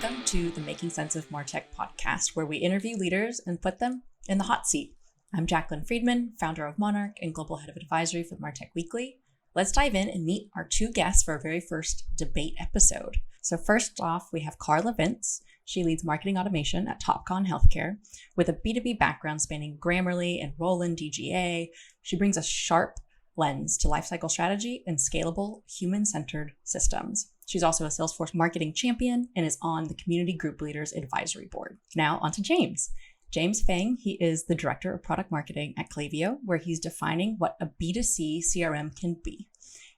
Welcome to the Making Sense of Martech podcast, where we interview leaders and put them in the hot seat. I'm Jacqueline Friedman, founder of Monarch and global head of advisory for Martech Weekly. Let's dive in and meet our two guests for our very first debate episode. So first off, we have Karla Vince. She leads marketing automation at Topcon Healthcare with a B2B background spanning Grammarly and Roland DGA. She brings a sharp lens to lifecycle strategy and scalable, human-centered systems. She's also a Salesforce marketing champion and is on the Community Group Leaders Advisory Board. Now on to James. James Fang, he is the Director of Product Marketing at Klaviyo, where he's defining what a B2C CRM can be.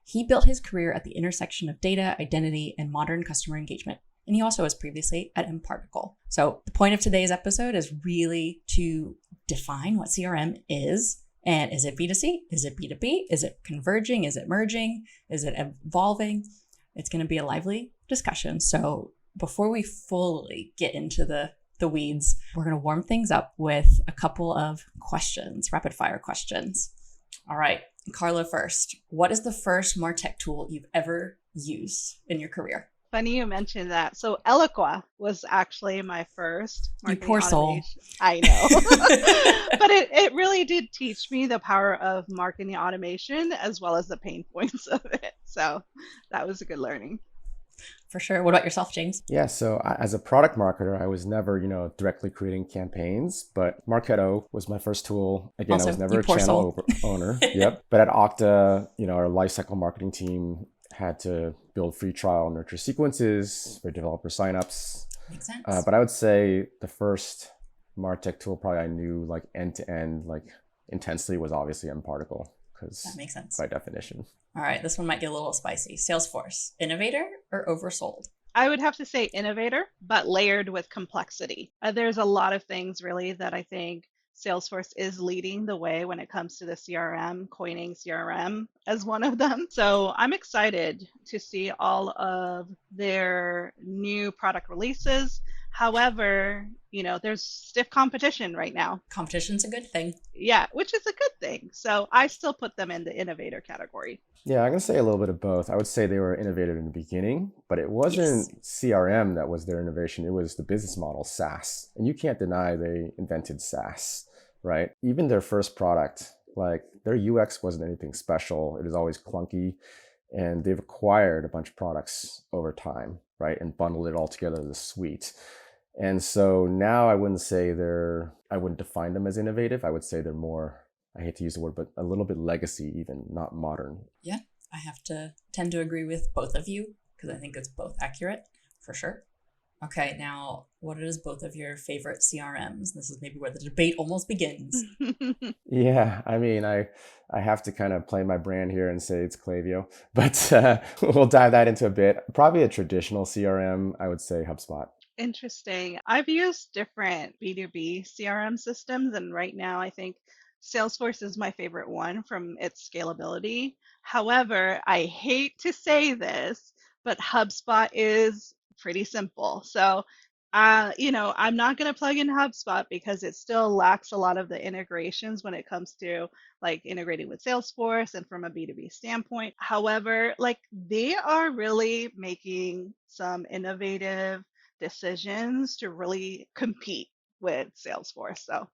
He built his career at the intersection of data, identity, and modern customer engagement. And he also was previously at mParticle. So the point of today's episode is really to define what CRM is. And is it B2C? Is it B2B? Is it converging? Is it merging? Is it evolving? It's going to be a lively discussion. So before we fully get into the weeds, we're going to warm things up with a couple of questions, rapid fire questions. All right, Karla first. What is the first MarTech tool you've ever used in your career? Funny you mentioned that. So Eloqua was actually my first marketing You poor soul. I know. But it really did teach me the power of marketing automation as well as the pain points of it. So that was a good learning. For sure. What about yourself, James? Yeah, so as a product marketer, I was never, directly creating campaigns, but Marketo was my first tool. Again, Also, I was never you a poor channel soul. owner. Yep. But at Okta, our lifecycle marketing team had to build free trial nurture sequences for developer signups. Makes sense. But I would say the first MarTech tool probably I knew like end to end, like intensely was obviously mParticle, because that makes sense. by definition. All right, this one might get a little spicy. Salesforce, innovator or oversold? I would have to say innovator, but layered with complexity. There's a lot of things really that I think Salesforce is leading the way when it comes to the CRM, coining CRM as one of them. So I'm excited to see all of their new product releases. However, there's stiff competition right now. Competition's a good thing. Yeah, which is a good thing. So I still put them in the innovator category. Yeah, I'm going to say a little bit of both. I would say they were innovative in the beginning, but it wasn't CRM that was their innovation. It was the business model, SaaS. And you can't deny they invented SaaS, right? Even their first product, like their UX wasn't anything special. It was always clunky. And they've acquired a bunch of products over time, right? And bundled it all together as a suite. And so now I wouldn't define them as innovative. I would say they're more, I hate to use the word, but a little bit legacy even, not modern. Yeah, I have to tend to agree with both of you because I think it's both accurate for sure. Okay, now what is both of your favorite CRMs? This is maybe where the debate almost begins. Yeah, I mean, I have to kind of play my brand here and say it's Klaviyo, but we'll dive that into a bit. Probably a traditional CRM, I would say HubSpot. Interesting. I've used different B2B CRM systems, and right now I think Salesforce is my favorite one from its scalability. However, I hate to say this, but HubSpot is pretty simple. So, I'm not going to plug in HubSpot because it still lacks a lot of the integrations when it comes to like integrating with Salesforce and from a B2B standpoint. However, like they are really making some innovative decisions to really compete with Salesforce. So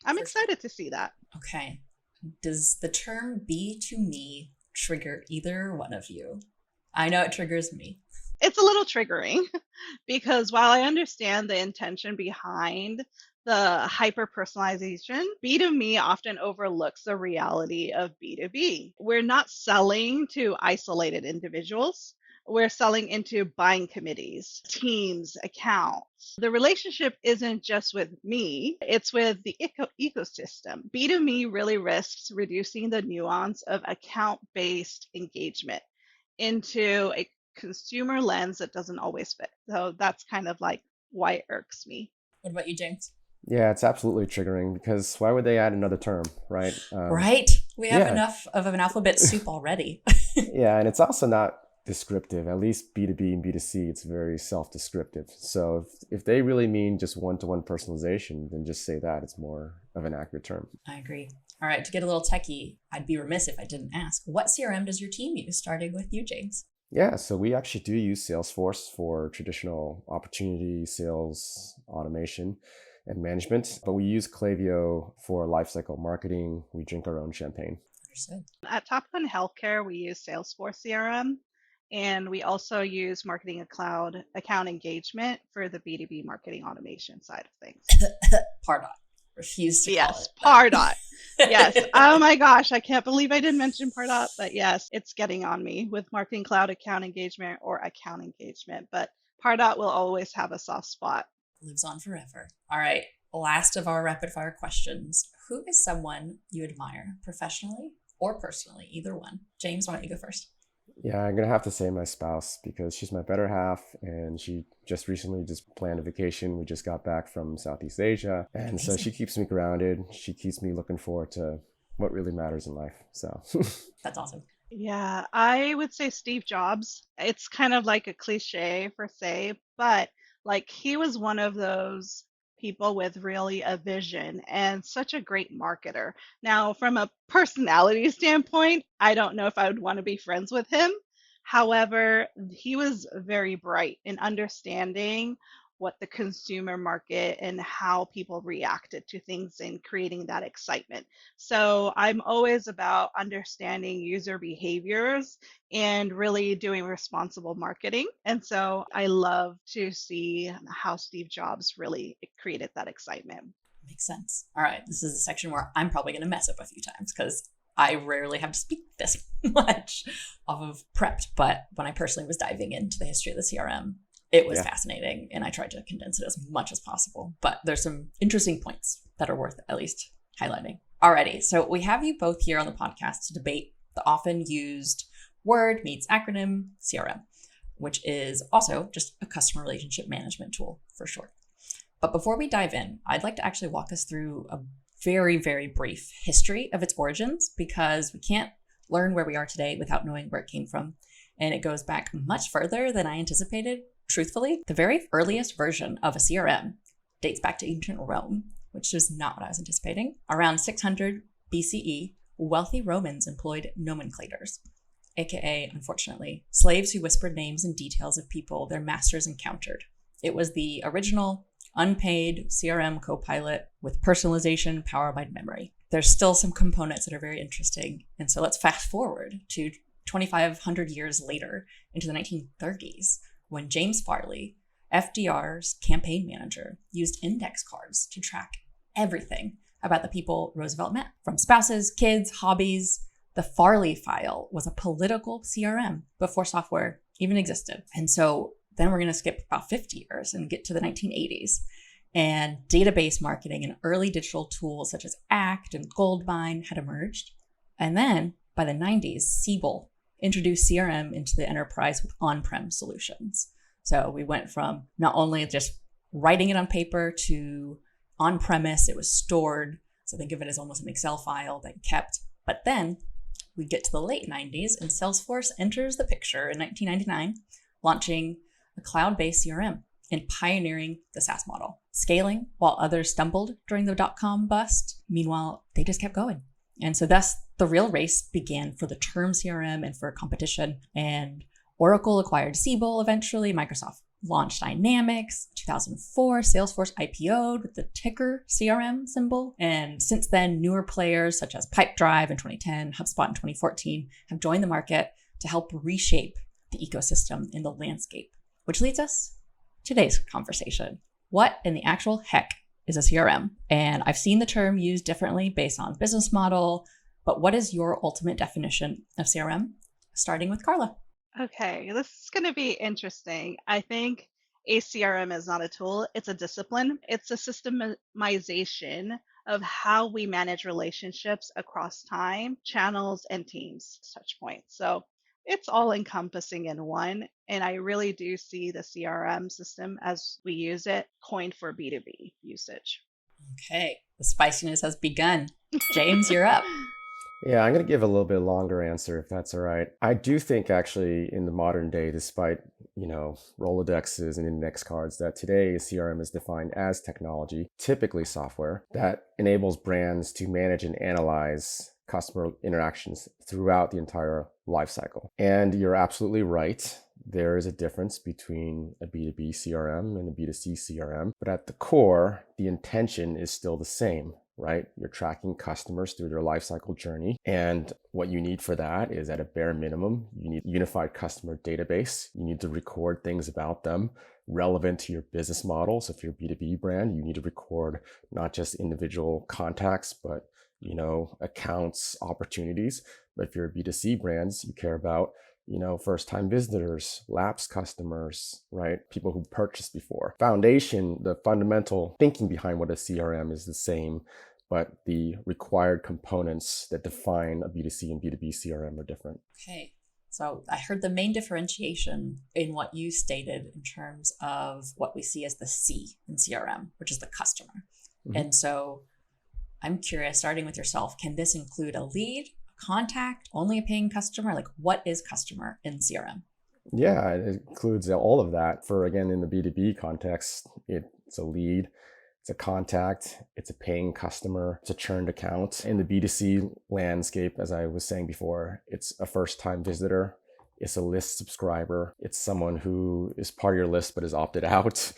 I'm excited to see that. Okay. Does the term B2Me trigger either one of you? I know it triggers me. It's a little triggering because while I understand the intention behind the hyper personalization, B2Me often overlooks the reality of B2B. We're not selling to isolated individuals. We're selling into buying committees, teams, accounts. The relationship isn't just with me, it's with the ecosystem. B2Me really risks reducing the nuance of account-based engagement into a consumer lens that doesn't always fit. So that's kind of like why it irks me. What about you, James? Yeah, it's absolutely triggering because why would they add another term, right? Right. We have enough of an alphabet soup already. Yeah, and it's also not descriptive. At least B2B and B2C, it's very self-descriptive. So if they really mean just one-to-one personalization, then just say that. It's more of an accurate term. I agree. All right, to get a little techie, I'd be remiss if I didn't ask, what CRM does your team use, starting with you, James? Yeah, so we actually do use Salesforce for traditional opportunity sales automation and management, but we use Klaviyo for lifecycle marketing. We drink our own champagne. Understood. At Topcon Healthcare, we use Salesforce CRM, and we also use Marketing Cloud account engagement for the B2B marketing automation side of things. Pardot. Refuse to call Yes, it. Pardot. Yes. Oh my gosh, I can't believe I didn't mention Pardot, but yes, it's getting on me with Marketing Cloud account engagement or account engagement, but Pardot will always have a soft spot. Lives on forever. All right. Last of our rapid fire questions. Who is someone you admire professionally or personally? Either one. James, why don't you go first? Yeah, I'm gonna have to say my spouse because she's my better half, and she just recently just planned a vacation. We just got back from Southeast Asia, and so she keeps me grounded. She keeps me looking forward to what really matters in life. So That's awesome. Yeah, I would say Steve Jobs. It's kind of like a cliche per se, but like he was one of those people with really a vision and such a great marketer. Now, from a personality standpoint, I don't know if I would want to be friends with him. However, he was very bright in understanding what the consumer market and how people reacted to things and creating that excitement. So I'm always about understanding user behaviors and really doing responsible marketing. And so I love to see how Steve Jobs really created that excitement. Makes sense. All right. This is a section where I'm probably going to mess up a few times because I rarely have to speak this much off of prepped. But when I personally was diving into the history of the CRM, it was fascinating. And I tried to condense it as much as possible. But there's some interesting points that are worth at least highlighting. Alrighty. So we have you both here on the podcast to debate the often used word meets acronym CRM, which is also just a customer relationship management tool for short. But before we dive in, I'd like to actually walk us through a very, very brief history of its origins because we can't learn where we are today without knowing where it came from. And it goes back much further than I anticipated. Truthfully, the very earliest version of a CRM dates back to ancient Rome, which is not what I was anticipating. Around 600 BCE, wealthy Romans employed nomenclators, aka, unfortunately, slaves who whispered names and details of people their masters encountered. It was the original unpaid CRM copilot with personalization powered by memory. There's still some components that are very interesting. And so let's fast forward to 2,500 years later into the 1930s when James Farley, FDR's campaign manager, used index cards to track everything about the people Roosevelt met, from spouses, kids, hobbies. The Farley file was a political CRM before software even existed. And so then we're going to skip about 50 years and get to the 1980s. And database marketing and early digital tools such as Act and Goldmine had emerged. And then by the 90s, Siebel introduced CRM into the enterprise with on-prem solutions. So we went from not only just writing it on paper to on-premise, it was stored. So think of it as almost an Excel file that kept. But then we get to the late 90s and Salesforce enters the picture in 1999, launching a cloud-based CRM and pioneering the SaaS model, scaling while others stumbled during the dot-com bust. Meanwhile, they just kept going. And so thus the real race began for the term CRM and for competition. And Oracle acquired Siebel eventually. Microsoft launched Dynamics. 2004, Salesforce IPO'd with the ticker CRM symbol. And since then, newer players such as Pipedrive in 2010, HubSpot in 2014 have joined the market to help reshape the ecosystem in the landscape. Which leads us to today's conversation. What in the actual heck is a CRM? And I've seen the term used differently based on business model, but what is your ultimate definition of CRM? Starting with Karla. Okay, this is going to be interesting. I think a CRM is not a tool, it's a discipline. It's a systemization of how we manage relationships across time, channels, and teams, touch points. So it's all encompassing in one. And I really do see the CRM system as we use it coined for B2B usage. Okay, the spiciness has begun. James, you're up. Yeah, I'm going to give a little bit longer answer if that's all right. I do think actually in the modern day, despite, Rolodexes and index cards, that today CRM is defined as technology, typically software, that enables brands to manage and analyze customer interactions throughout the entire life cycle. And you're absolutely right. There is a difference between a B2B CRM and a B2C CRM, but at the core, the intention is still the same, right? You're tracking customers through their lifecycle journey. And what you need for that is, at a bare minimum, you need a unified customer database. You need to record things about them relevant to your business model. So if you're a B2B brand, you need to record not just individual contacts, but accounts, opportunities. But if you're a B2C brands, you care about first-time visitors, lapsed customers, right? People who purchased before. Foundation, the fundamental thinking behind what a CRM is the same, but the required components that define a B2C and B2B CRM are different. Okay. So I heard the main differentiation in what you stated in terms of what we see as the C in CRM, which is the customer. Mm-hmm. And so I'm curious, starting with yourself, can this include a lead, contact, only a paying customer? Like, what is customer in CRM? Yeah, it includes all of that. Again, in the B2B context, it's a lead, it's a contact, it's a paying customer, it's a churned account. In the B2C landscape, as I was saying before, it's a first-time visitor, it's a list subscriber, it's someone who is part of your list but is opted out.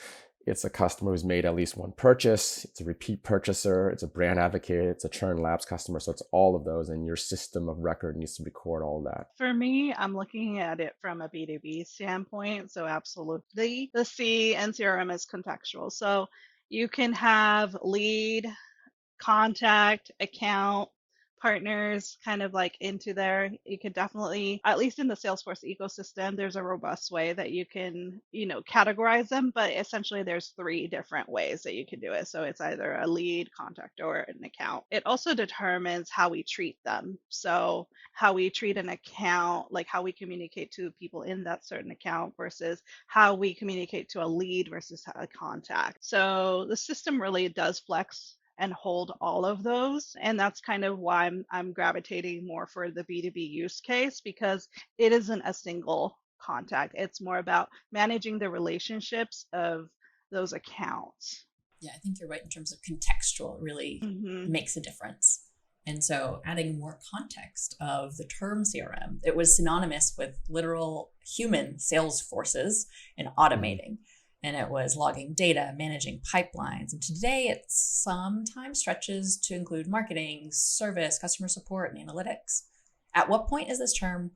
It's a customer who's made at least one purchase. It's a repeat purchaser. It's a brand advocate. It's a churn lapse customer. So it's all of those, and your system of record needs to record all of that. For me, I'm looking at it from a B2B standpoint. So absolutely, the C and CRM is contextual. So you can have lead, contact, account, partners kind of like into there. You could definitely, at least in the Salesforce ecosystem, there's a robust way that you can, categorize them, but essentially there's 3 different ways that you can do it. So it's either a lead, contact, or an account. It also determines how we treat them. So how we treat an account, like how we communicate to people in that certain account versus how we communicate to a lead versus a contact. So the system really does flex and hold all of those. And that's kind of why I'm gravitating more for the B2B use case, because it isn't a single contact. It's more about managing the relationships of those accounts. Yeah, I think you're right in terms of contextual really makes a difference. And so adding more context of the term CRM, it was synonymous with literal human sales forces and automating. And it was logging data, managing pipelines. And today it sometimes stretches to include marketing, service, customer support, and analytics. At what point is this term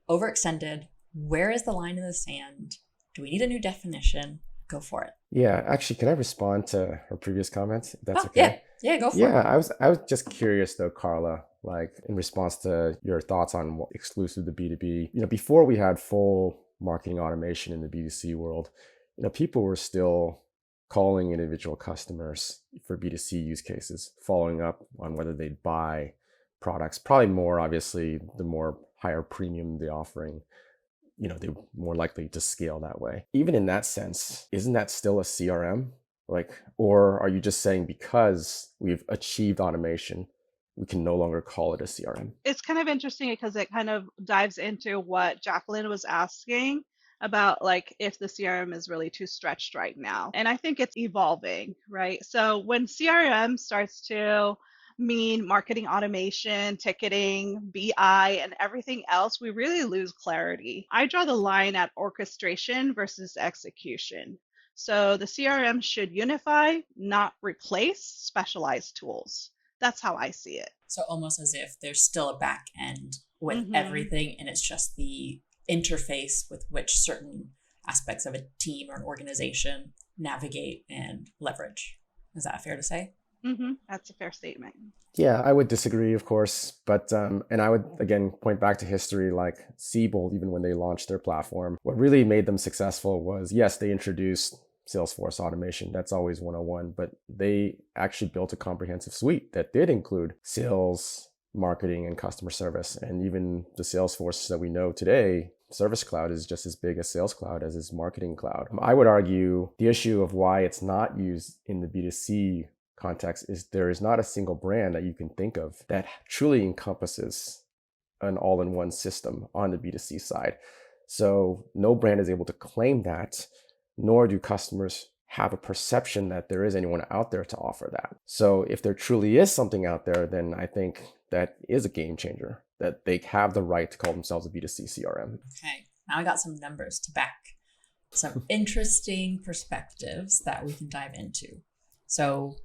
overextended? Where is the line in the sand? Do we need a new definition? Go for it. Yeah, actually, can I respond to her previous comments? If that's okay. Yeah, go for it. Yeah, I was just curious though, Karla, like in response to your thoughts on what exclusive to B2B. Before we had full marketing automation in the B2C world, people were still calling individual customers for B2C use cases, following up on whether they'd buy products. Probably more, obviously, the more higher premium the offering, they're more likely to scale that way. Even in that sense, isn't that still a CRM? Or are you just saying because we've achieved automation, we can no longer call it a CRM? It's kind of interesting because it kind of dives into what Jacqueline was asking about, like, if the CRM is really too stretched right now. And I think it's evolving, right? So when CRM starts to mean marketing automation, ticketing, BI, and everything else, we really lose clarity. I draw the line at orchestration versus execution. So the CRM should unify, not replace specialized tools. That's how I see it. So almost as if there's still a back end with everything, and it's just the interface with which certain aspects of a team or an organization navigate and leverage. Is that fair to say? That's a fair statement. Yeah, I would disagree, of course. But, and I would, again, point back to history, like Siebel, even when they launched their platform, what really made them successful was, yes, they introduced Salesforce automation. That's always 101. But they actually built a comprehensive suite that did include sales, marketing, and customer service. And even the Salesforce that we know today, Service Cloud, is just as big as Sales Cloud as is Marketing Cloud. I would argue the issue of why it's not used in the B2C context is there is not a single brand that you can think of that truly encompasses an all-in-one system on the B2C side. So no brand is able to claim that, nor do customers have a perception that there is anyone out there to offer that. So if there truly is something out there, then I think that is a game changer, that they have the right to call themselves a B2C CRM. Okay, now I got some numbers to back some interesting perspectives that we can dive into. So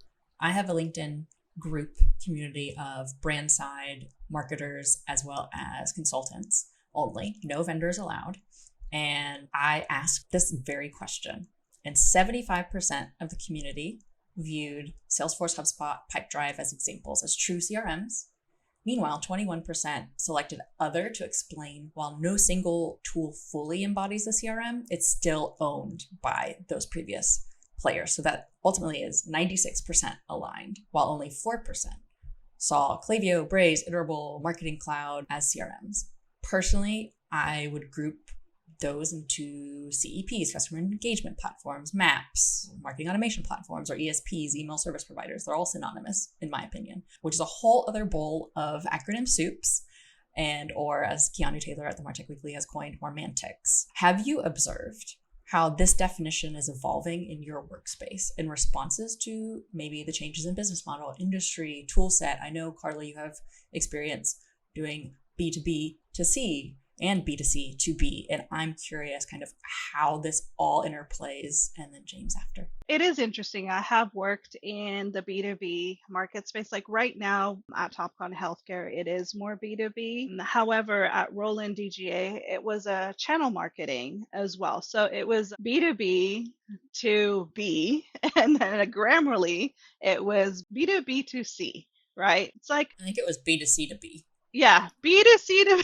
I have a LinkedIn group community of brand side marketers as well as consultants only, no vendors allowed. And I asked this very question, and 75% of the community viewed Salesforce, HubSpot, Pipedrive as examples as true CRMs. Meanwhile, 21% selected other to explain while no single tool fully embodies the CRM, it's still owned by those previous players. So that ultimately is 96% aligned, while only 4% saw Klaviyo, Braze, Iterable, Marketing Cloud as CRMs. Personally, I would group those into CEPs, customer engagement platforms, maps, marketing automation platforms, or ESPs, email service providers. They're all synonymous, in my opinion, which is a whole other bowl of acronym soups, and or as Keanu Taylor at the Martech Weekly has coined, Marmantics. Have you observed how this definition is evolving in your workspace in responses to maybe the changes in business model, industry, tool set? I know, Karla, you have experience doing B2B to C and B2C to B, and I'm curious kind of how this all interplays, and then James after. It is interesting. I have worked in the B2B market space. Like right now at Topcon Healthcare, it is more B2B. However, at Roland DGA, it was a channel marketing as well. So it was B2B to B, and then at Grammarly, it was B2B to C, right? It's like, I think it was B2C to B. Yeah, B2C to B.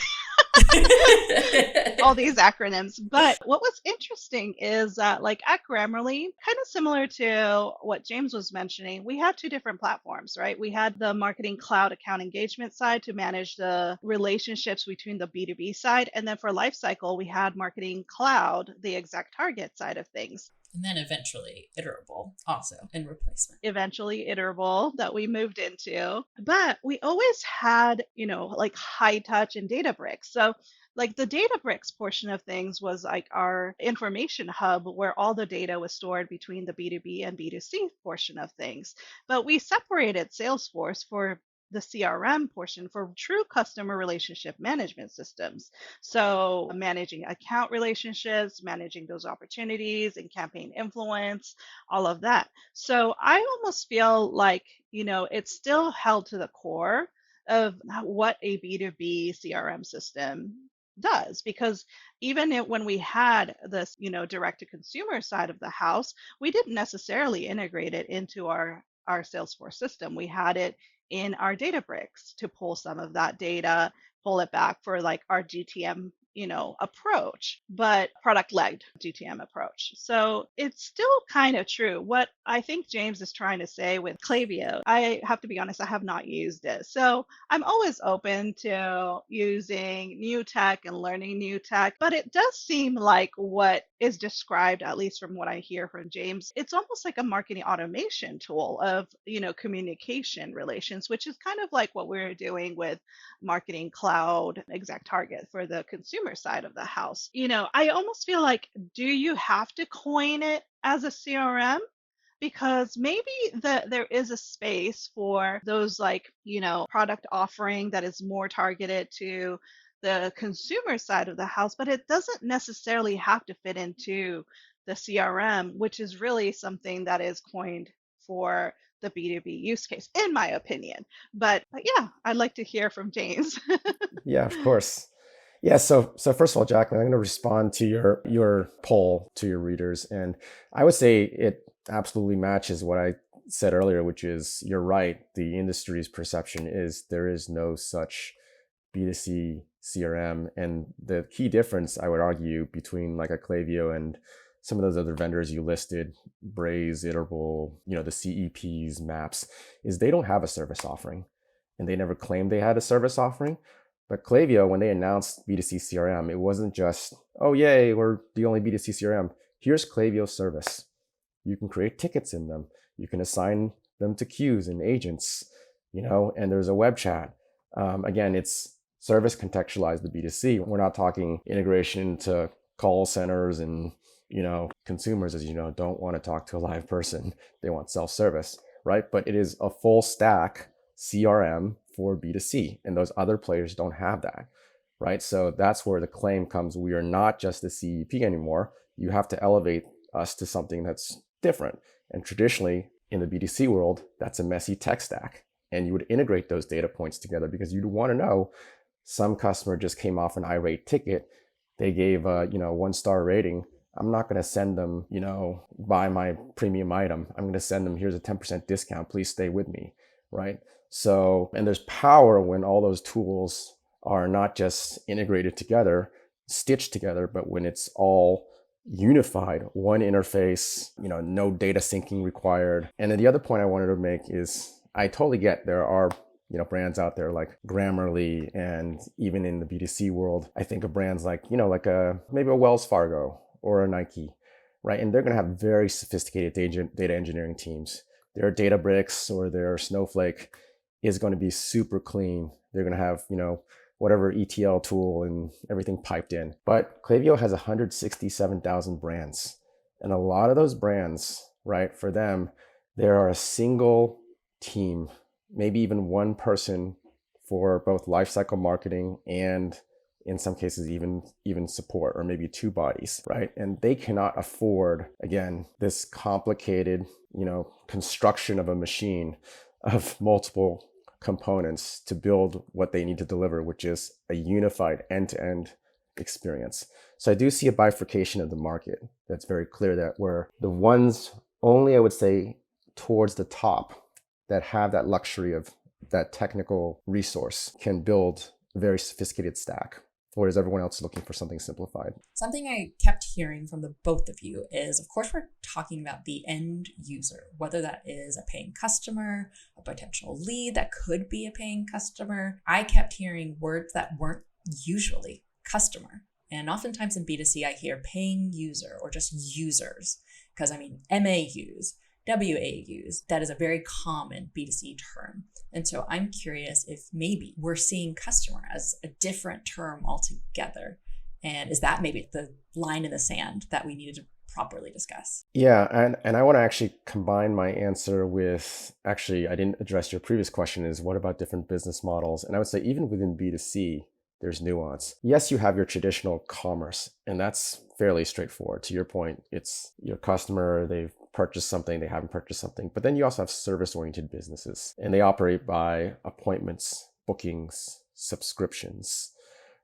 All these acronyms. But what was interesting is that, like at Grammarly, kind of similar to what James was mentioning, we had two different platforms, right? We had the Marketing Cloud account engagement side to manage the relationships between the B2B side. And then for Lifecycle, we had Marketing Cloud, the exact target side of things. And then eventually Iterable also in replacement. Eventually Iterable that we moved into. But we always had, like high touch and Databricks. So like the Databricks portion of things was like our information hub where all the data was stored between the B2B and B2C portion of things. But we separated Salesforce for the CRM portion for true customer relationship management systems. So managing account relationships, managing those opportunities and campaign influence, all of that. So I almost feel like, it's still held to the core of what a B2B CRM system does, because even when we had this, direct to consumer side of the house, we didn't necessarily integrate it into our Salesforce system. We had it in our Databricks to pull some of that data, pull it back for like our GTM, approach, but product-led GTM approach. So it's still kind of true. What I think James is trying to say with Klaviyo, I have to be honest, I have not used it. So I'm always open to using new tech and learning new tech, but it does seem like what is described, at least from what I hear from James, it's almost like a marketing automation tool of, communication relations, which is kind of like what we're doing with Marketing Cloud Exact Target for the consumer side of the house. I almost feel like, do you have to coin it as a CRM? Because maybe there is a space for those like, product offering that is more targeted to the consumer side of the house, but it doesn't necessarily have to fit into the CRM, which is really something that is coined for the B2B use case, in my opinion. But yeah, I'd like to hear from James. Yeah, of course. Yeah, so first of all, Jacqueline, I'm going to respond to your poll to your readers, and I would say it absolutely matches what I said earlier, which is you're right. The industry's perception is there is no such B2C CRM, and the key difference I would argue between like a Klaviyo and some of those other vendors you listed, Braze, Iterable, the CEPs, Maps, is they don't have a service offering, and they never claimed they had a service offering. But Klaviyo, when they announced B2C CRM, it wasn't just, oh, yay, we're the only B2C CRM. Here's Klaviyo's service. You can create tickets in them. You can assign them to queues and agents, and there's a web chat. Again, it's service contextualized the B2C. We're not talking integration into call centers and consumers, as you know, don't want to talk to a live person. They want self-service, right? But it is a full stack CRM for B2C, and those other players don't have that, right? So that's where the claim comes. We are not just a CEP anymore. You have to elevate us to something that's different. And traditionally in the B2C world, that's a messy tech stack. And you would integrate those data points together because you'd want to know some customer just came off an irate ticket. They gave a 1-star rating. I'm not going to send them, buy my premium item. I'm going to send them, here's a 10% discount. Please stay with me, right? So, and there's power when all those tools are not just integrated together, stitched together, but when it's all unified, one interface, no data syncing required. And then the other point I wanted to make is I totally get there are brands out there like Grammarly, and even in the B2C world, I think of brands like, maybe a Wells Fargo or a Nike, right? And they're going to have very sophisticated data engineering teams. Their Databricks or their Snowflake is going to be super clean. They're going to have, whatever ETL tool and everything piped in. But Klaviyo has 167,000 brands. And a lot of those brands, right, for them, there are a single team, maybe even one person for both lifecycle marketing and in some cases even support, or maybe two bodies, right? And they cannot afford, again, this complicated, construction of a machine of multiple components to build what they need to deliver, which is a unified end-to-end experience. So I do see a bifurcation of the market that's very clear, that where the ones only, I would say, towards the top that have that luxury of that technical resource can build a very sophisticated stack, whereas everyone else is looking for something simplified. Something I kept hearing from the both of you is, of course, we're talking about the end user, whether that is a paying customer, a potential lead that could be a paying customer. I kept hearing words that weren't usually customer. And oftentimes in B2C, I hear paying user or just users, because MAUs, WAUs, that is a very common B2C term. And so I'm curious if maybe we're seeing customer as a different term altogether. And is that maybe the line in the sand that we needed to properly discuss? Yeah, and I want to actually combine my answer with, actually, I didn't address your previous question, is what about different business models? And I would say even within B2C, there's nuance. Yes, you have your traditional commerce, and that's fairly straightforward. To your point, it's your customer, they've purchased something, they haven't purchased something. But then you also have service-oriented businesses, and they operate by appointments, bookings, subscriptions,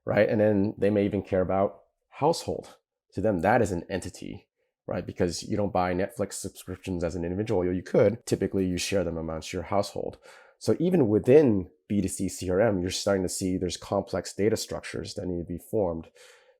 right? And then they may even care about household. To them, that is an entity, right? Because you don't buy Netflix subscriptions as an individual. You could. Typically, you share them amongst your household. So even within B2C CRM, you're starting to see there's complex data structures that need to be formed,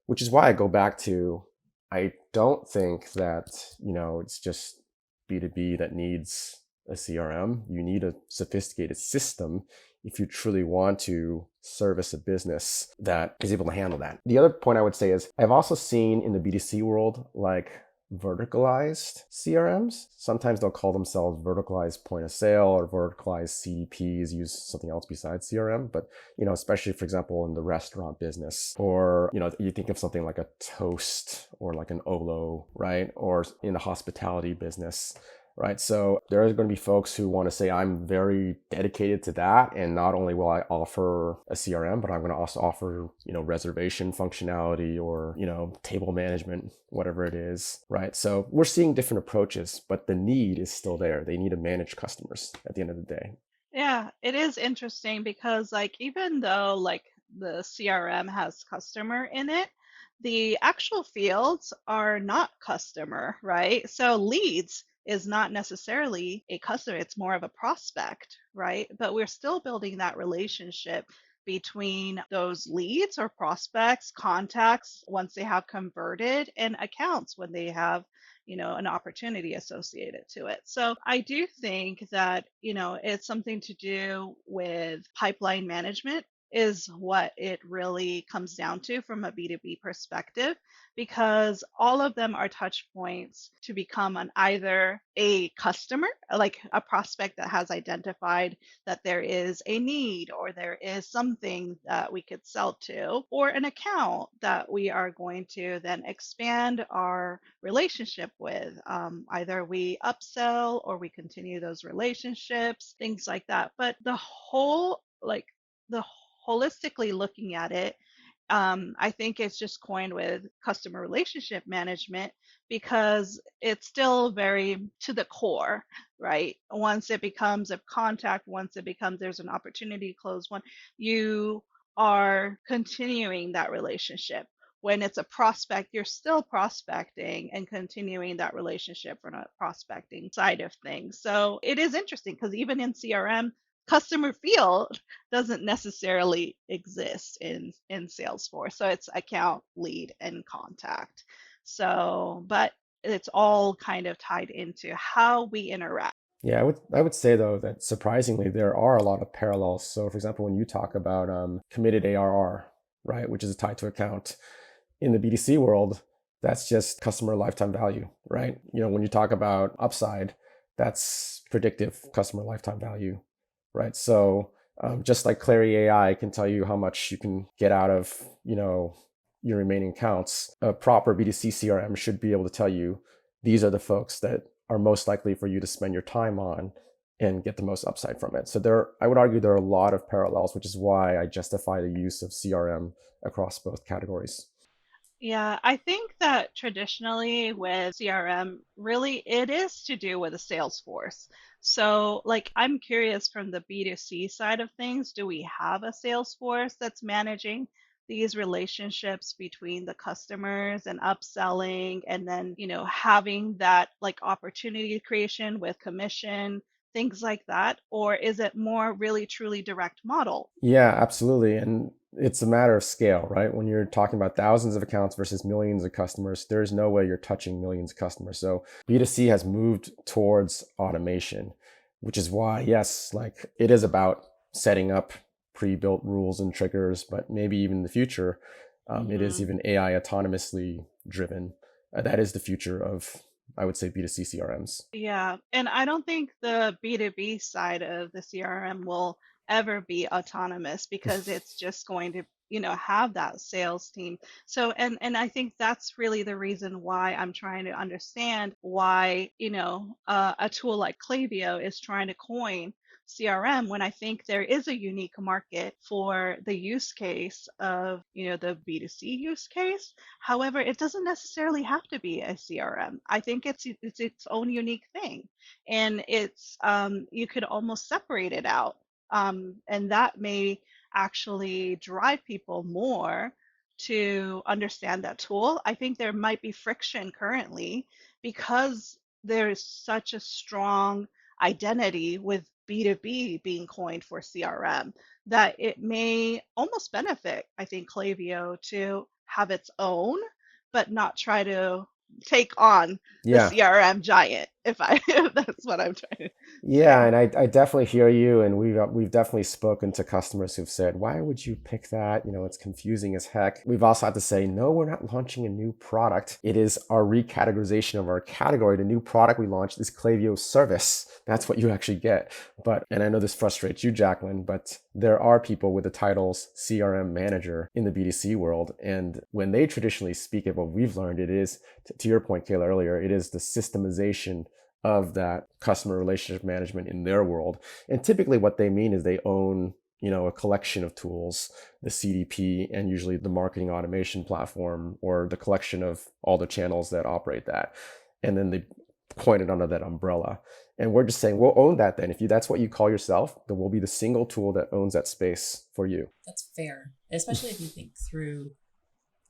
which is why I go back to, I don't think that, it's just B2B that needs a CRM. You need a sophisticated system if you truly want to service a business that is able to handle that. The other point I would say is I've also seen in the B2C world, like verticalized CRMs. Sometimes they'll call themselves verticalized point of sale or verticalized CDPs, use something else besides CRM. But, especially, for example, in the restaurant business, or, you think of something like a Toast or like an Olo, right? Or in the hospitality business, right? So there are going to be folks who want to say, I'm very dedicated to that. And not only will I offer a CRM, but I'm going to also offer, reservation functionality or, table management, whatever it is, right? So we're seeing different approaches, but the need is still there. They need to manage customers at the end of the day. Yeah, it is interesting because even though the CRM has customer in it, the actual fields are not customer, right? So leads is not necessarily a customer, it's more of a prospect, right? But we're still building that relationship between those leads or prospects, contacts once they have converted, and accounts when they have an opportunity associated to it. So I do think that, it's something to do with pipeline management is what it really comes down to from a B2B perspective, because all of them are touch points to become an either a customer, like a prospect that has identified that there is a need or there is something that we could sell to, or an account that we are going to then expand our relationship with. Either we upsell or we continue those relationships, things like that. But the holistically looking at it, I think it's just coined with customer relationship management because it's still very to the core, right? Once it becomes a contact, once it becomes there's an opportunity to close one, you are continuing that relationship. When it's a prospect, you're still prospecting and continuing that relationship from a prospecting side of things. So it is interesting because even in CRM, customer field doesn't necessarily exist in Salesforce. So it's account, lead, and contact. So, but it's all kind of tied into how we interact. Yeah, I would say though that surprisingly there are a lot of parallels. So for example, when you talk about committed ARR, right, which is tied to account, in the B2C world, that's just customer lifetime value, right? When you talk about upside, that's predictive customer lifetime value, right? So just like Clary AI can tell you how much you can get out of, your remaining accounts, a proper B2C CRM should be able to tell you these are the folks that are most likely for you to spend your time on and get the most upside from it. So I would argue there are a lot of parallels, which is why I justify the use of CRM across both categories. Yeah, I think that traditionally with CRM, really it is to do with a sales force. So, like, I'm curious from the B2C side of things, do we have a sales force that's managing these relationships between the customers and upselling and then, having that like opportunity creation with commission, things like that? Or is it more really truly direct model? Yeah, absolutely. And it's a matter of scale, right? When you're talking about thousands of accounts versus millions of customers, there's no way you're touching millions of customers. So B2C has moved towards automation, which is why, yes, like it is about setting up pre-built rules and triggers, but maybe even in the future, it is even AI autonomously driven. That is the future of, I would say, B2C CRMs. Yeah, and I don't think the B2B side of the CRM will ever be autonomous because it's just going to, have that sales team. So, and I think that's really the reason why I'm trying to understand why, a tool like Klaviyo is trying to coin CRM when I think there is a unique market for the use case of, the B2C use case. However, it doesn't necessarily have to be a CRM. I think it's its own unique thing, and it's you could almost separate it out, and that may actually drive people more to understand that tool. I think there might be friction currently because there is such a strong identity with B2B being coined for CRM that it may almost benefit, I think, Klaviyo to have its own, but not try to take on the Yeah. CRM giant, if that's what I'm trying to Yeah, say. and I definitely hear you, and we've definitely spoken to customers who've said, "Why would you pick that? It's confusing as heck." We've also had to say, "No, we're not launching a new product. It is our recategorization of our category. The new product we launched is Klaviyo Service. That's what you actually get." And I know this frustrates you, Jacqueline, but there are people with the titles CRM manager in the B2C world, and when they traditionally speak of what we've learned, it is, to your point, Kayla, earlier, it is the systemization of that customer relationship management in their world. And typically what they mean is they own, a collection of tools, the CDP, and usually the marketing automation platform, or the collection of all the channels that operate that. And then they point it under that umbrella. And we're just saying, we'll own that then. If that's what you call yourself, then we'll be the single tool that owns that space for you. That's fair, especially if you think through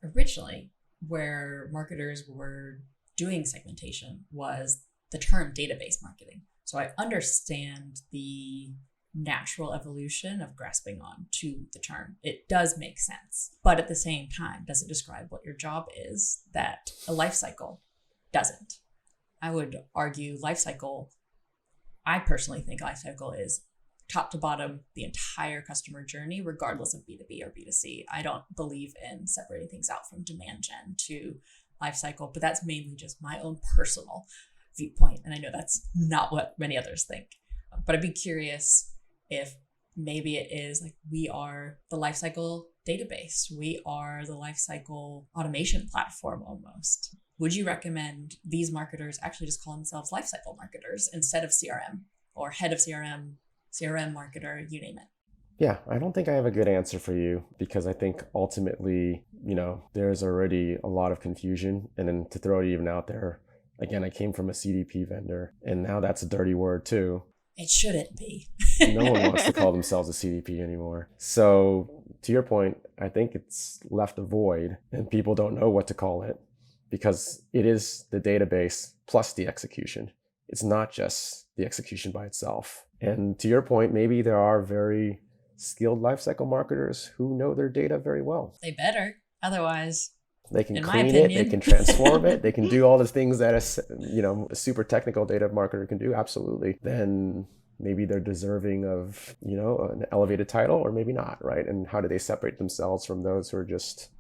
originally where marketers were doing segmentation was the term database marketing. So I understand the natural evolution of grasping on to the term. It does make sense. But at the same time, does it describe what your job is that a life cycle doesn't? I would argue life cycle, I personally think life cycle is top to bottom the entire customer journey, regardless of B2B or B2C. I don't believe in separating things out from demand gen to lifecycle, but that's mainly just my own personal viewpoint. And I know that's not what many others think. But I'd be curious if maybe it is like we are the lifecycle database, we are the lifecycle automation platform almost. Would you recommend these marketers actually just call themselves lifecycle marketers instead of CRM or head of CRM, CRM marketer, you name it? Yeah, I don't think I have a good answer for you because I think ultimately, there's already a lot of confusion. And then to throw it even out there, again, I came from a CDP vendor and now that's a dirty word too. It shouldn't be. No one wants to call themselves a CDP anymore. So to your point, I think it's left a void and people don't know what to call it because it is the database plus the execution. It's not just the execution by itself. And to your point, maybe there are very skilled lifecycle marketers who know their data very well. They better. Otherwise, they can clean it, they can transform it, they can do all the things that a super technical data marketer can do. Absolutely. Then maybe they're deserving of, an elevated title or maybe not, right? And how do they separate themselves from those who are just,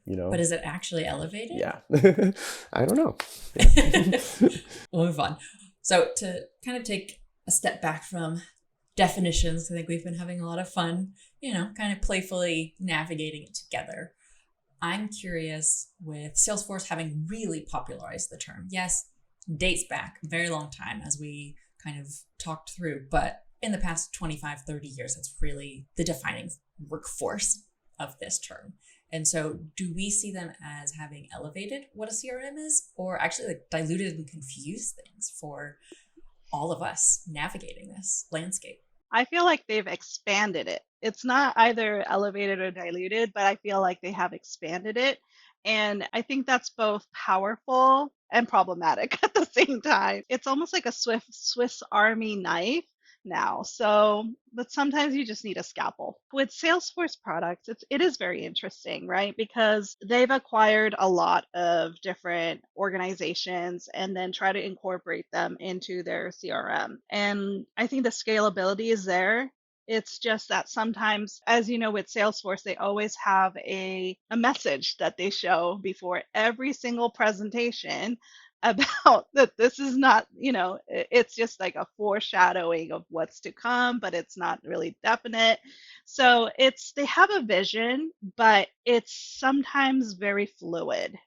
But is it actually elevated? Yeah. I don't know. Yeah. We'll move on. So to kind of take a step back from definitions, I think we've been having a lot of fun, kind of playfully navigating it together. I'm curious with Salesforce having really popularized the term. Yes, dates back a very long time as we kind of talked through, but in the past 25, 30 years, that's really the defining workforce of this term. And so do we see them as having elevated what a CRM is or actually like diluted and confused things for all of us navigating this landscape? I feel like they've expanded it. It's not either elevated or diluted, but I feel like they have expanded it. And I think that's both powerful and problematic at the same time. It's almost like a Swiss Army knife now. But sometimes you just need a scalpel. With Salesforce products, it is very interesting, right? Because they've acquired a lot of different organizations and then try to incorporate them into their CRM. And I think the scalability is there. It's just that sometimes, as you know, with Salesforce, they always have a message that they show before every single presentation about that this is not, it's just like a foreshadowing of what's to come, but it's not really definite. So they have a vision, but it's sometimes very fluid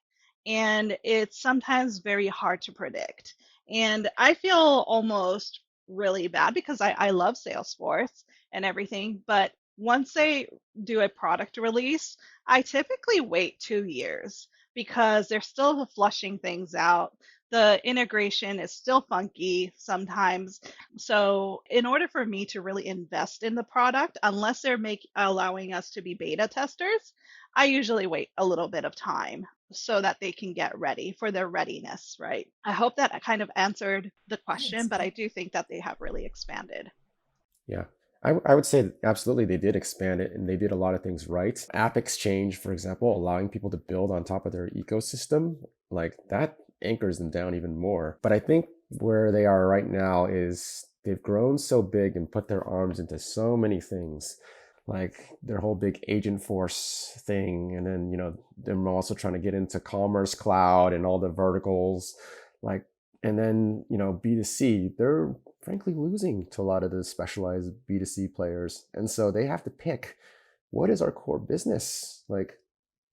and it's sometimes very hard to predict. And I feel almost really bad because I love Salesforce and everything, but once they do a product release, I typically wait 2 years because they're still flushing things out. The integration is still funky sometimes. So in order for me to really invest in the product, unless they're allowing us to be beta testers, I usually wait a little bit of time so that they can get ready for their readiness, right? I hope that kind of answered the question, but I do think that they have really expanded. Yeah. I would say absolutely they did expand it and they did a lot of things right. App Exchange, for example, allowing people to build on top of their ecosystem, like that anchors them down even more. But I think where they are right now is they've grown so big and put their arms into so many things, like their whole big agent force thing. And then, they're also trying to get into Commerce Cloud and all the verticals, and then, B2C, they're frankly losing to a lot of the specialized B2C players. And so they have to pick, what is our core business? Like,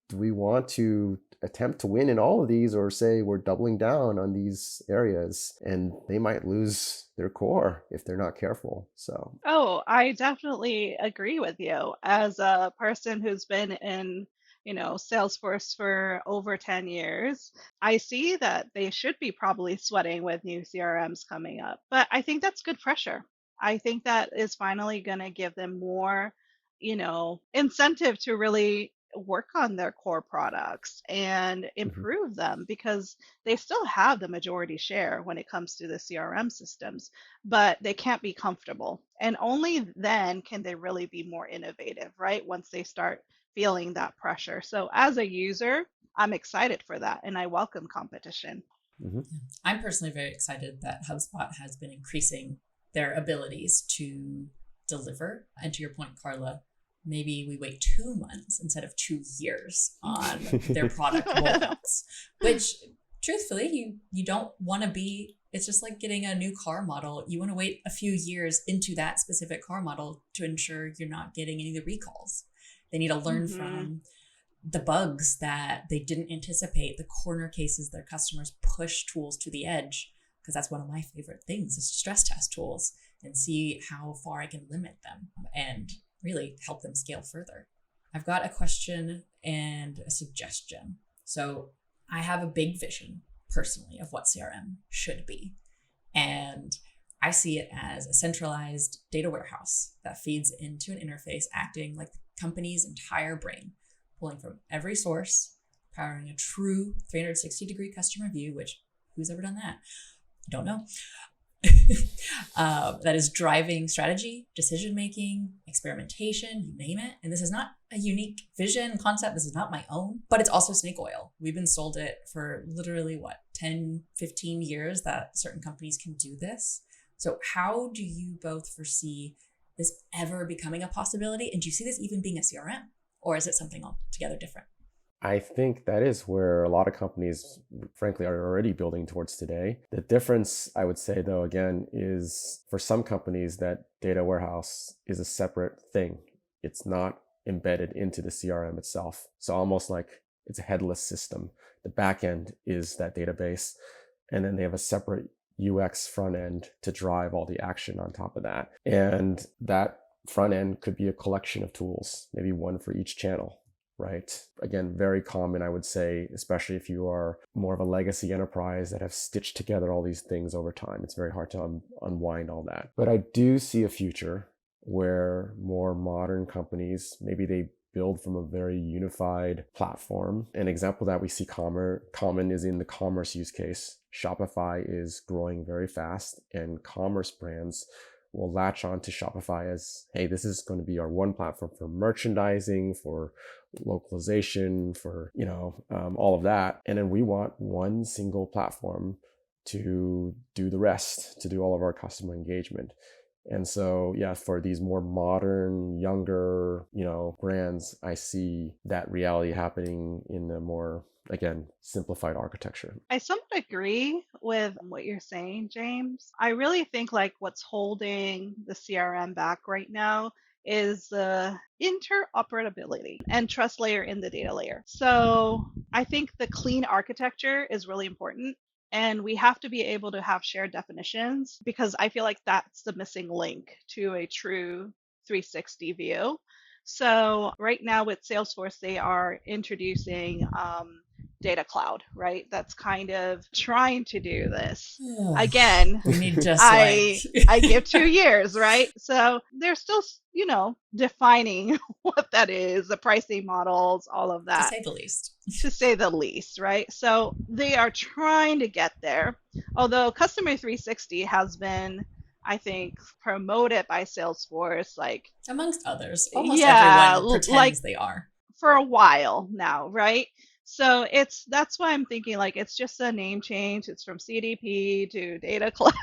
do we want to attempt to win in all of these or say we're doubling down on these areas? And they might lose their core if they're not careful. So, I definitely agree with you. As a person who's been in Salesforce for over 10 years, I see that they should be probably sweating with new CRMs coming up. But I think that's good pressure. I think that is finally going to give them more, incentive to really work on their core products and improve them because they still have the majority share when it comes to the CRM systems, but they can't be comfortable. And only then can they really be more innovative, right? Once they start feeling that pressure. So as a user, I'm excited for that and I welcome competition. I'm personally very excited that HubSpot has been increasing their abilities to deliver. And to your point, Karla, maybe we wait 2 months instead of 2 years on their product rollouts, which truthfully, you don't want to be. It's just like getting a new car model. You want to wait a few years into that specific car model to ensure you're not getting any of the recalls. They need to learn from the bugs that they didn't anticipate, the corner cases their customers push tools to the edge, because that's one of my favorite things is to stress test tools and see how far I can limit them and really help them scale further. I've got a question and a suggestion. So I have a big vision personally of what CRM should be. And I see it as a centralized data warehouse that feeds into an interface acting like the company's entire brain, pulling from every source, powering a true 360-degree customer view, which who's ever done that? Don't know. That is driving strategy, decision-making, experimentation, you name it. And this is not a unique vision concept. This is not my own, but it's also snake oil. We've been sold it for literally 10, 15 years that certain companies can do this. So how do you both foresee this ever becoming a possibility? And do you see this even being a CRM? Or is it something altogether different? I think that is where a lot of companies, frankly, are already building towards today. The difference, I would say, though, again, is for some companies that data warehouse is a separate thing. It's not embedded into the CRM itself. So almost like it's a headless system. The back end is that database, and then they have a separate UX front end to drive all the action on top of that. And that front end could be a collection of tools, maybe one for each channel. Right. Again, very common, I would say, especially if you are more of a legacy enterprise that have stitched together all these things over time. It's very hard to unwind all that. But I do see a future where more modern companies, maybe they build from a very unified platform. An example that we see common is in the commerce use case. Shopify is growing very fast, and commerce brands will latch on to Shopify as, hey, this is going to be our one platform for merchandising, for localization, for, all of that. And then we want one single platform to do the rest, to do all of our customer engagement. And so, yeah, for these more modern, younger, brands, I see that reality happening in a more, again, simplified architecture. I somewhat agree with what you're saying, James. I really think like what's holding the CRM back right now is the interoperability and trust layer in the data layer. So I think the clean architecture is really important. And we have to be able to have shared definitions because I feel like that's the missing link to a true 360 view. So right now with Salesforce, they are introducing data cloud, right? That's kind of trying to do this. Again, We need just I give 2 years, right? So they're still, defining what that is, the pricing models, all of to that, say the least. to say the least, right? So they are trying to get there. Although Customer 360 has been, I think, promoted by Salesforce, like, Amongst others. Almost yeah, everyone pretends like they are. for a while now, right? So that's why I'm thinking like it's just a name change. It's from CDP to Data Cloud,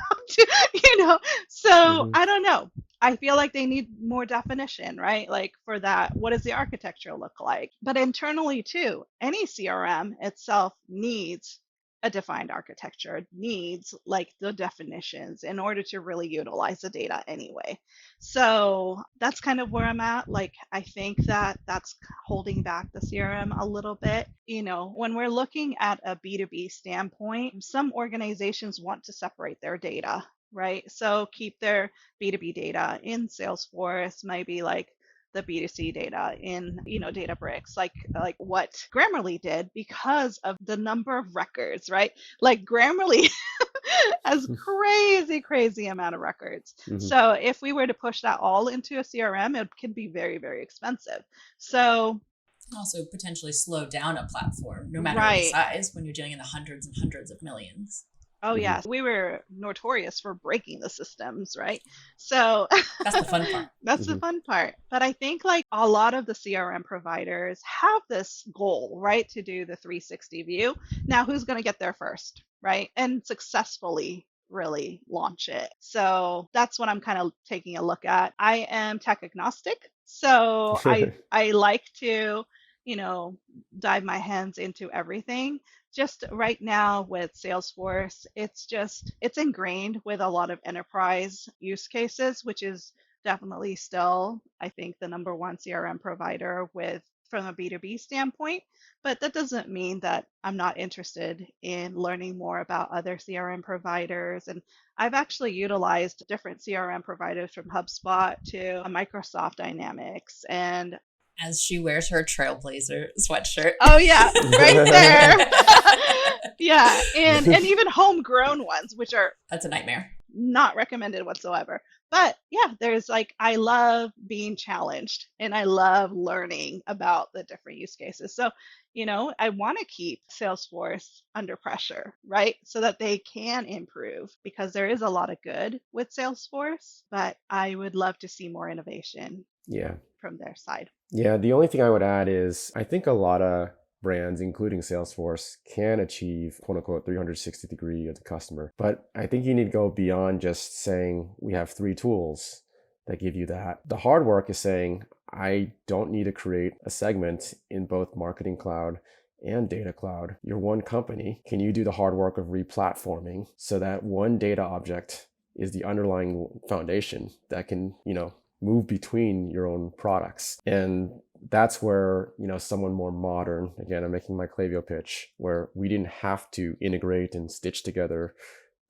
So Mhm. I don't know. I feel like they need more definition, right? Like for that, what does the architecture look like? But internally too, any CRM itself needs a defined architecture, needs like the definitions in order to really utilize the data anyway. So that's kind of where I'm at. Like, I think that that's holding back the CRM a little bit. When we're looking at a B2B standpoint, some organizations want to separate their data, right? So keep their B2B data in Salesforce, maybe like the B2C data in, Databricks, like what Grammarly did because of the number of records, right? Like Grammarly has crazy amount of records. Mhm. So if we were to push that all into a CRM, it can be very, very expensive. So Also potentially slow down a platform, no matter the right. size, when you're dealing in the hundreds and hundreds of millions. Oh, Mhm. yes. We were notorious for breaking the systems, right? So That's the fun part. that's the Mhm. fun part. But I think like a lot of the CRM providers have this goal, right, to do the 360 view. Now, who's going to get there first, right? And successfully really launch it. So that's what I'm kind of taking a look at. I am tech agnostic, so I like to, dive my hands into everything. Just right now with Salesforce, it's ingrained with a lot of enterprise use cases, which is definitely still, I think, the number one CRM provider with from a B2B standpoint. But that doesn't mean that I'm not interested in learning more about other CRM providers. And I've actually utilized different CRM providers from HubSpot to Microsoft Dynamics. And as she wears her Trailblazer sweatshirt. oh yeah, right there. Yeah, and even homegrown ones, which are That's a nightmare. not recommended whatsoever. But yeah, there's like, I love being challenged and I love learning about the different use cases. So, I want to keep Salesforce under pressure, right? So that they can improve because there is a lot of good with Salesforce, but I would love to see more innovation Yeah. from their side. Yeah. The only thing I would add is I think a lot of brands, including Salesforce, can achieve quote unquote 360 degree of the customer. But I think you need to go beyond just saying we have 3 tools that give you that. The hard work is saying I don't need to create a segment in both Marketing Cloud and Data Cloud. You're one company. Can you do the hard work of replatforming so that one data object is the underlying foundation that can, move between your own products? And that's where, someone more modern, again, I'm making my Klaviyo pitch, where we didn't have to integrate and stitch together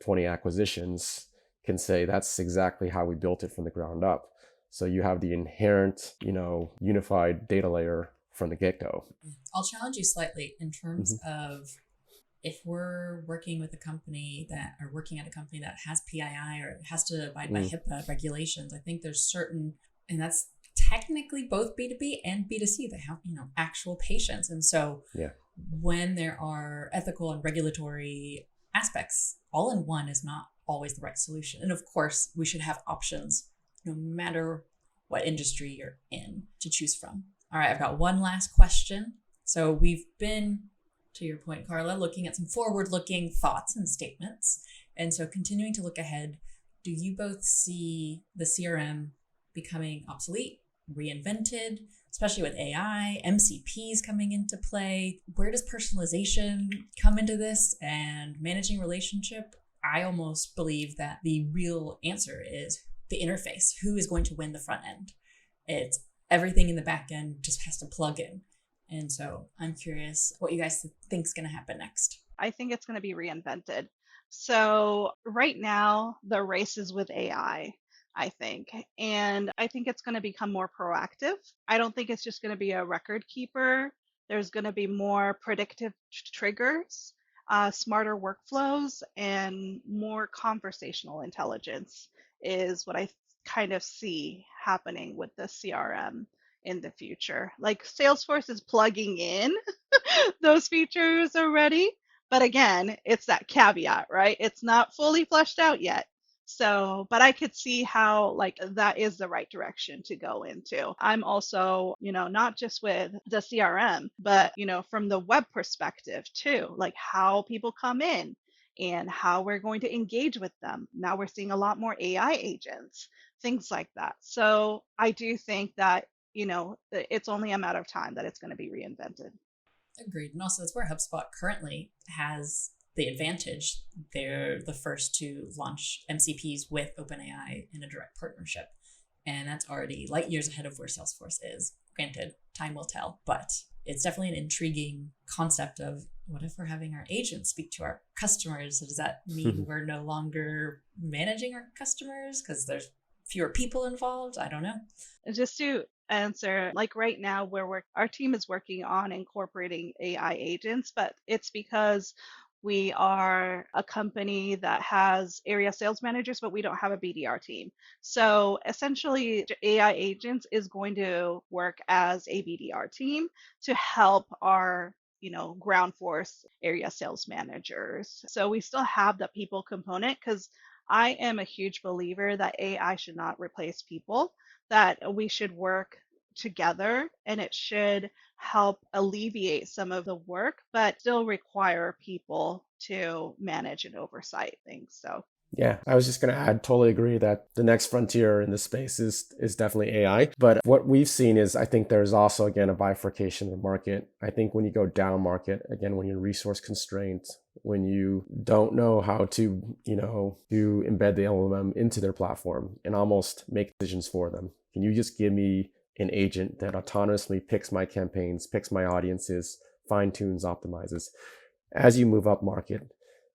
20 acquisitions, can say that's exactly how we built it from the ground up. So you have the inherent, unified data layer from the get-go. I'll challenge you slightly in terms of if we're working with a company or working at a company that has PII or has to abide by HIPAA regulations. I think there's certain, and that's technically both B2B and B2C that have, actual patients. And so when there are ethical and regulatory aspects, all in one is not always the right solution. And of course, we should have options no matter what industry you're in to choose from. All right, I've got one last question. So we've been, to your point, Karla, looking at some forward-looking thoughts and statements. And so continuing to look ahead, do you both see the CRM becoming obsolete, reinvented, especially with AI, MCPs coming into play? Where does personalization come into this and managing relationship? I almost believe that the real answer is the interface. Who is going to win the front end? It's everything in the back end just has to plug in. And so I'm curious what you guys think is going to happen next. I think it's going to be reinvented. So right now, the race is with AI, I think. And I think it's going to become more proactive. I don't think it's just going to be a record keeper. There's going to be more predictive triggers, smarter workflows, and more conversational intelligence is what I kind of see happening with the CRM in the future. Like Salesforce is plugging in those features already. But again, it's that caveat, right? It's not fully fleshed out yet. So, but I could see how like that is the right direction to go into. I'm also, not just with the CRM, but, from the web perspective too, like how people come in and how we're going to engage with them. Now we're seeing a lot more AI agents, things like that. So I do think that it's only a matter of time that it's going to be reinvented. Agreed. And also, that's where HubSpot currently has the advantage. They're the first to launch MCPs with OpenAI in a direct partnership. And that's already light years ahead of where Salesforce is. Granted, time will tell, but it's definitely an intriguing concept of what if we're having our agents speak to our customers? So does that mean we're no longer managing our customers because there's fewer people involved? I don't know. Just to answer, like right now, our team is working on incorporating AI agents, but it's because we are a company that has area sales managers, but we don't have a BDR team. So essentially, AI agents is going to work as a BDR team to help our ground force area sales managers. So we still have the people component because I am a huge believer that AI should not replace people, that we should work together and it should help alleviate some of the work, but still require people to manage and oversight things. So Yeah, I was just going to add, totally agree that the next frontier in this space is definitely AI. But what we've seen is I think there's also, again, a bifurcation of the market. I think when you go down market, again, when you're resource constrained, when you don't know how to, to embed the LLM into their platform and almost make decisions for them. Can you just give me an agent that autonomously picks my campaigns, picks my audiences, fine tunes, optimizes? As you move up market,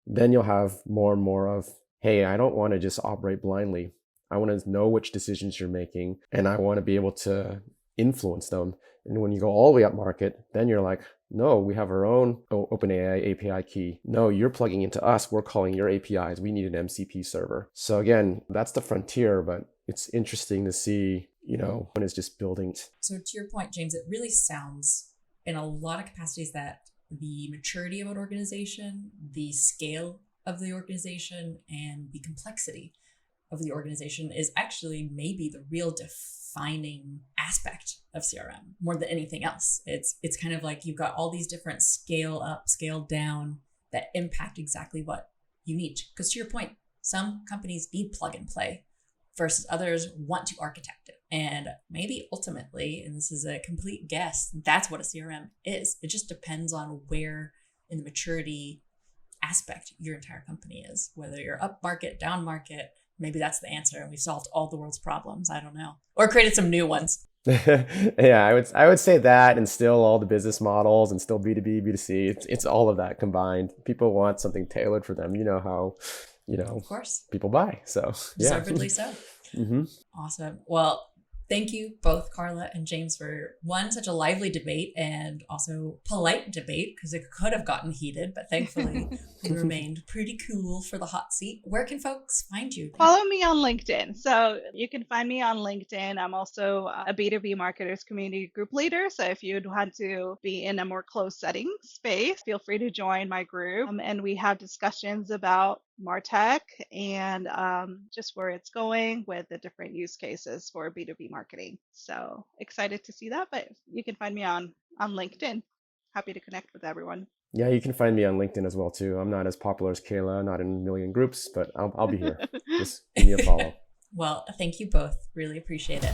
then you'll have more and more of, hey, I don't want to just operate blindly. I want to know which decisions you're making, and I want to be able to influence them. And when you go all the way up market, then you're like, no, we have our own OpenAI API key. No, you're plugging into us. We're calling your APIs. We need an MCP server. So again, that's the frontier, but it's interesting to see, when it's just building. So to your point, James, it really sounds in a lot of capacities that the maturity of an organization, the scale of the organization, and the complexity of the organization is actually maybe the real defining aspect of CRM more than anything else. It's kind of like you've got all these different scale up, scale down that impact exactly what you need. Because to your point, some companies need plug and play versus others want to architect it. And maybe ultimately, and this is a complete guess, that's what a CRM is. It just depends on where in the maturity aspect your entire company is, whether you're up market, down market. Maybe that's the answer, and we've solved all the world's problems. I don't know, or created some new ones. Yeah, I would say that, and still all the business models, and still B2B, B2C. It's all of that combined. People want something tailored for them. You know how, of course, people buy. So deservedly so. Mm-hmm. Awesome. Well, thank you both, Karla and James, for such a lively debate and also polite debate, because it could have gotten heated, but thankfully we remained pretty cool for the hot seat. Where can folks find you? Follow me on LinkedIn. So you can find me on LinkedIn. I'm also a B2B marketers community group leader. So if you'd want to be in a more closed setting space, feel free to join my group. And we have discussions about MarTech and just where it's going with the different use cases for B2B marketing. So excited to see that, but you can find me on LinkedIn. Happy to connect with everyone. Yeah, you can find me on LinkedIn as well too. I'm not as popular as Kayla, not in a million groups, but I'll be here. Just give me a follow. Well, thank you both. Really appreciate it.